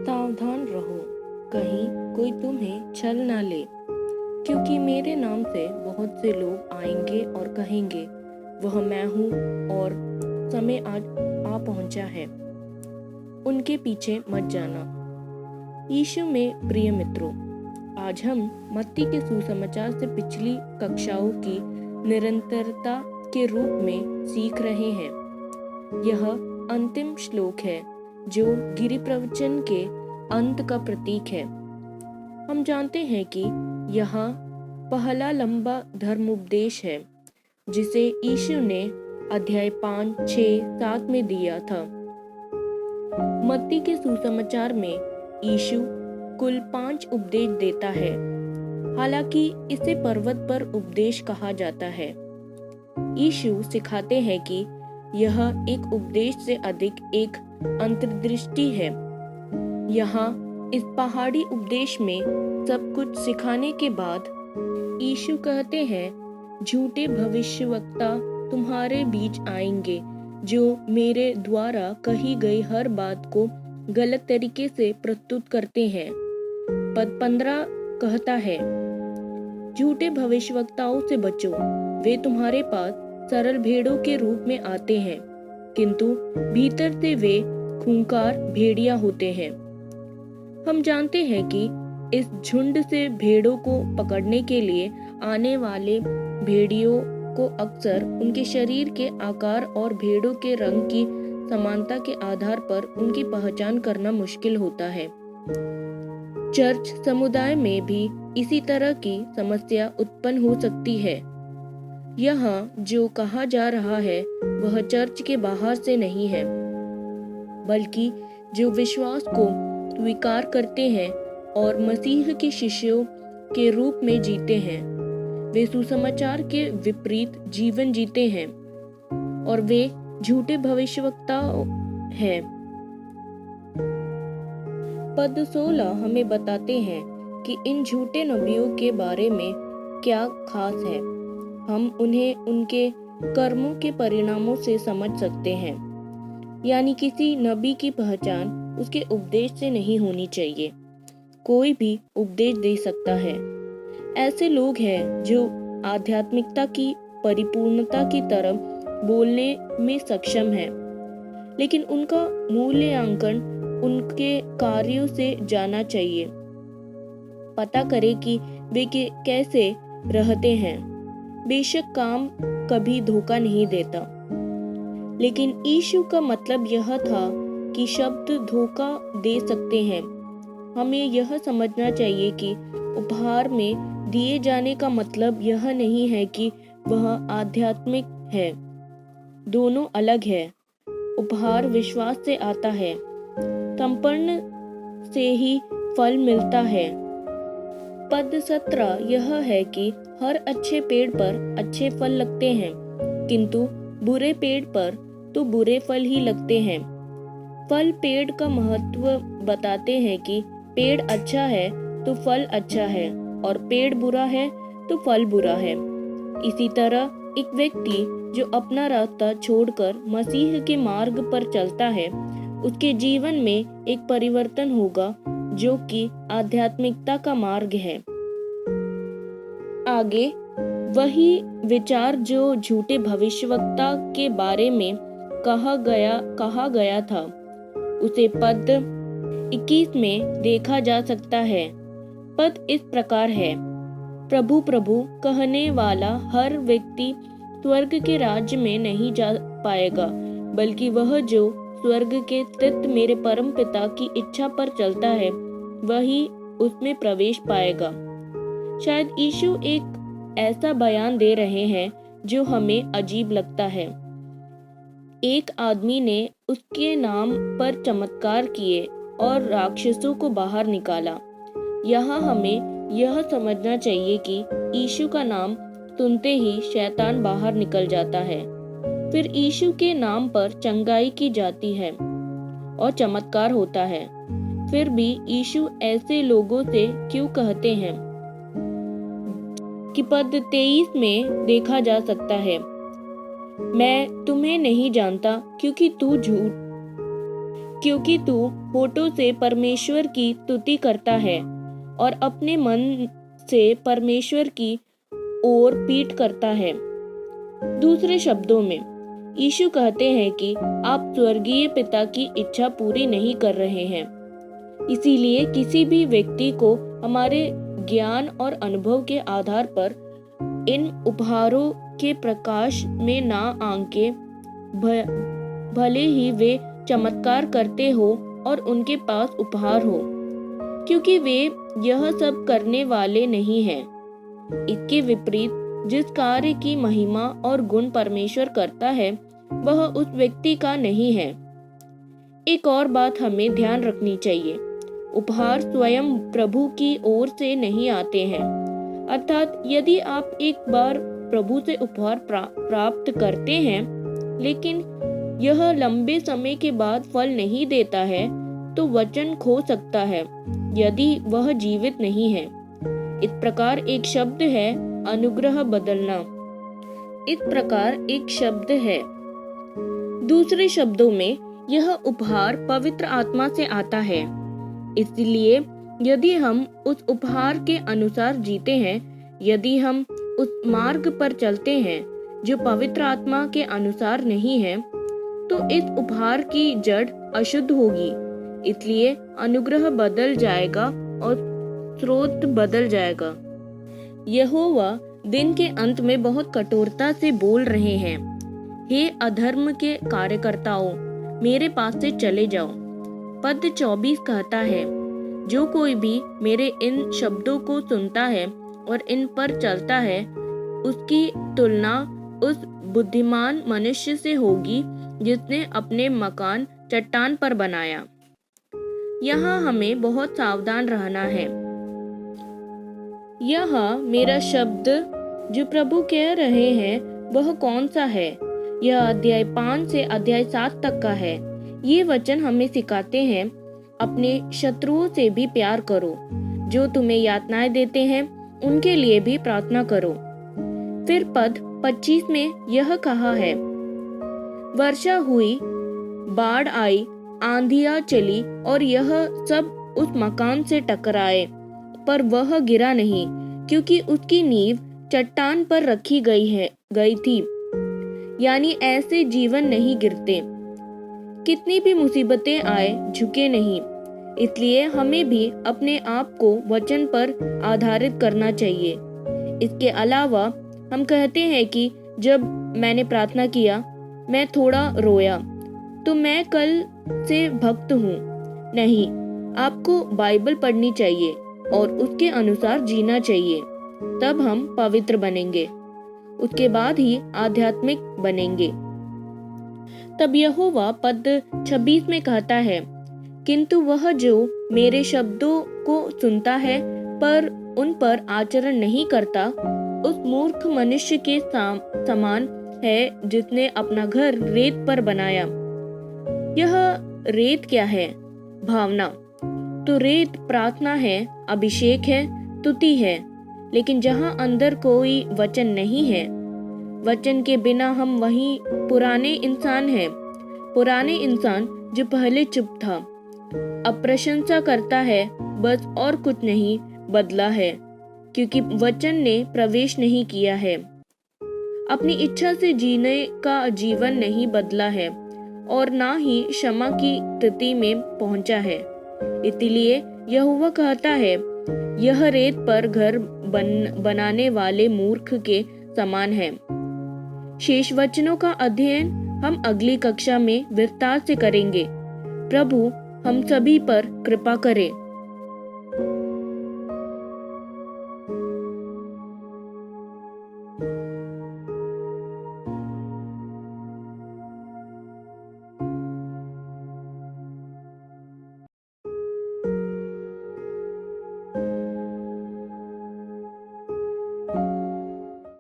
सावधान रहो, कहीं कोई तुम्हें छल ना ले, क्योंकि मेरे नाम से बहुत से लोग आएंगे और कहेंगे, वह मैं हूँ और समय आज आ पहुँचा है। उनके पीछे मत जाना। यीशु में प्रिय मित्रों, आज हम मत्ती के सुसमाचार से पिछली कक्षाओं की निरंतरता के रूप में सीख रहे हैं। यह अंतिम श्लोक है जो गिरि प्रवचन के अंत का प्रतीक है। हम जानते हैं कि यह पहला लंबा धर्मोपदेश है जिसे यीशु ने अध्याय 5, 6, 7 में दिया था। मत्ती के सुसमाचार में यीशु कुल 5 उपदेश देता है। हालांकि इसे पर्वत पर उपदेश कहा जाता है। यीशु सिखाते हैं कि यह एक उपदेश से अधिक एक अंतर्दृष्टि है। यहाँ इस पहाड़ी उपदेश में सब कुछ सिखाने के बाद यीशु कहते हैं, झूठे भविष्यवक्ता तुम्हारे बीच आएंगे जो मेरे द्वारा कही गई हर बात को गलत तरीके से प्रस्तुत करते हैं। पद 15 कहता है, झूठे भविष्यवक्ताओं से बचो, वे तुम्हारे पास सरल भेड़ों के रूप में आते हैं, किंतु भीतर से वे खूंखार भेड़िया होते हैं। हम जानते हैं कि इस झुंड से भेड़ों को पकड़ने के लिए आने वाले भेड़ियों को अक्सर उनके शरीर के आकार और भेड़ों के रंग की समानता के आधार पर उनकी पहचान करना मुश्किल होता है। चर्च समुदाय में भी इसी तरह की समस्या उत्पन्न हो सकती है। यहाँ जो कहा जा रहा है वह चर्च के बाहर से नहीं है, बल्कि जो विश्वास को स्वीकार करते हैं और मसीह के शिष्यों के रूप में जीते हैं। वे सुसमाचार के विपरीत जीवन जीते हैं और वे झूठे भविष्यवक्ता हैं। पद 16 हमें बताते हैं कि इन झूठे नबियों के बारे में क्या खास है। हम उन्हें उनके कर्मों के परिणामों से समझ सकते हैं। यानी किसी नबी की पहचान उसके उपदेश से नहीं होनी चाहिए। कोई भी उपदेश दे सकता है। ऐसे लोग हैं जो आध्यात्मिकता की परिपूर्णता की तरफ बोलने में सक्षम हैं, लेकिन उनका मूल्यांकन उनके कार्यों से जाना चाहिए। पता करें कि वे कैसे रहते हैं। बेशक काम कभी धोखा नहीं देता, लेकिन यीशु का मतलब यह था कि शब्द धोखा दे सकते हैं। हमें यह समझना चाहिए कि उपहार में दिए जाने का मतलब यह नहीं है कि वह आध्यात्मिक है। दोनों अलग है। उपहार विश्वास से आता है, समर्पण से ही फल मिलता है। पद 17 यह है कि हर अच्छे पेड़ पर अच्छे फल लगते हैं, किंतु बुरे पेड़ पर तो बुरे फल ही लगते हैं। फल पेड़ का महत्व बताते हैं कि पेड़ अच्छा है तो फल अच्छा है और पेड़ बुरा है तो फल बुरा है। इसी तरह एक व्यक्ति जो अपना रास्ता छोड़कर मसीह के मार्ग पर चलता है, उसके जीवन में एक परिवर्तन होगा जो कि आध्यात्मिकता का मार्ग है। आगे वही विचार जो झूठे भविष्यवक्ता के बारे में कहा गया था, उसे पद 21 में देखा जा सकता है। पद इस प्रकार है, प्रभु प्रभु कहने वाला हर व्यक्ति स्वर्ग के राज्य में नहीं जा पाएगा, बल्कि वह जो स्वर्ग के स्थित मेरे परम पिता की इच्छा पर चलता है वही उसमें प्रवेश पाएगा। शायद यीशु एक ऐसा बयान दे रहे हैं जो हमें अजीब लगता है। एक आदमी ने उसके नाम पर चमत्कार किए और राक्षसों को बाहर निकाला। यहाँ हमें यह समझना चाहिए कि यीशु का नाम सुनते ही शैतान बाहर निकल जाता है। फिर यीशु के नाम पर चंगाई की जाती है और चमत्कार होता है। फिर भी यीशु ऐसे लोगों से क्यों कहते हैं कि पद 23 में देखा जा सकता है, मैं तुम्हें नहीं जानता क्योंकि तू होठों से परमेश्वर की स्तुति करता है और अपने मन से परमेश्वर की ओर पीठ करता है। दूसरे शब्दों में यीशु कहते हैं कि आप स्वर्गीय पिता की इच्छा पूरी नहीं कर रहे हैं। इसीलिए किसी भी व्यक्ति को हमारे ज्ञान और अनुभव के आधार पर इन उपहारों के प्रकाश में ना आंके, भले ही वे चमत्कार करते हो और उनके पास उपहार हो, क्योंकि वे यह सब करने वाले नहीं हैं। इसके विपरीत जिस कार्य की महिमा और गुण परमेश्वर करता है वह उस व्यक्ति का नहीं है। एक और बात हमें ध्यान रखनी चाहिए, उपहार स्वयं प्रभु की ओर से नहीं आते हैं। अर्थात यदि आप एक बार प्रभु से उपहार प्राप्त करते हैं लेकिन यह लंबे समय के बाद फल नहीं देता है तो वचन खो सकता है यदि वह जीवित नहीं है। इस प्रकार एक शब्द है अनुग्रह बदलना। इस प्रकार एक शब्द है। दूसरे शब्दों में यह उपहार पवित्र आत्मा से आता है। इसलिए यदि हम उस उपहार के अनुसार जीते हैं, यदि हम उस मार्ग पर चलते हैं जो पवित्र आत्मा के अनुसार नहीं है, तो इस उपहार की जड़ अशुद्ध होगी। इसलिए अनुग्रह बदल जाएगा और स्रोत बदल जाएगा। यहोवा दिन के अंत में बहुत कठोरता से बोल रहे हैं, हे अधर्म के कार्यकर्ताओं, मेरे पास से चले जाओ। पद 24 कहता है, जो कोई भी मेरे इन शब्दों को सुनता है और इन पर चलता है, उसकी तुलना उस बुद्धिमान मनुष्य से होगी जिसने अपने मकान चट्टान पर बनाया। यहाँ हमें बहुत सावधान रहना है। यह मेरा शब्द जो प्रभु कह रहे हैं वह कौन सा है? यह अध्याय 5 से अध्याय 7 तक का है। ये वचन हमें सिखाते हैं, अपने शत्रुओं से भी प्यार करो, जो तुम्हें यातनाएं देते हैं उनके लिए भी प्रार्थना करो। फिर पद 25 में यह कहा है, वर्षा हुई, बाढ़ आई, आंधियां चली और यह सब उस मकान से टकराए, पर वह गिरा नहीं, क्योंकि उसकी नींव चट्टान पर रखी गई थी। यानी ऐसे जीवन नहीं गिरते। कितनी भी मुसीबतें आए, झुके नहीं। इसलिए हमें भी अपने आप को वचन पर आधारित करना चाहिए। इसके अलावा हम कहते हैं कि जब मैंने प्रार्थना किया, मैं थोड़ा रोया, तो मैं कल से भक्त हूँ। नहीं, आपको बाइबल पढ़नी चाहिए और उसके अनुसार जीना चाहिए। तब हम पवित्र बनेंगे, उसके बाद ही आध्यात्मिक बनेंगे। तब यहोवा पद 26 में कहता है, किंतु वह जो मेरे शब्दों को सुनता है पर उन पर आचरण नहीं करता, उस मूर्ख मनुष्य के समान है जिसने अपना घर रेत पर बनाया। यह रेत क्या है? भावना। तो रेत प्रार्थना है, अभिषेक है, स्तुति है। लेकिन जहाँ अंदर कोई वचन नहीं है, वचन के बिना हम वही पुराने इंसान हैं। पुराने इंसान जो पहले चुप था, अब प्रशंसा करता है, बस और कुछ नहीं बदला है, क्योंकि वचन ने प्रवेश नहीं किया है। अपनी इच्छा से जीने का जीवन नहीं बदला है और ना ही क्षमा की स्थिति में पहुंचा है। इसलिए यहोवा कहता है, यह रेत पर घर बनाने वाले मूर्ख के समान है। शेष वचनों का अध्ययन हम अगली कक्षा में विस्तार से करेंगे। प्रभु हम सभी पर कृपा करे।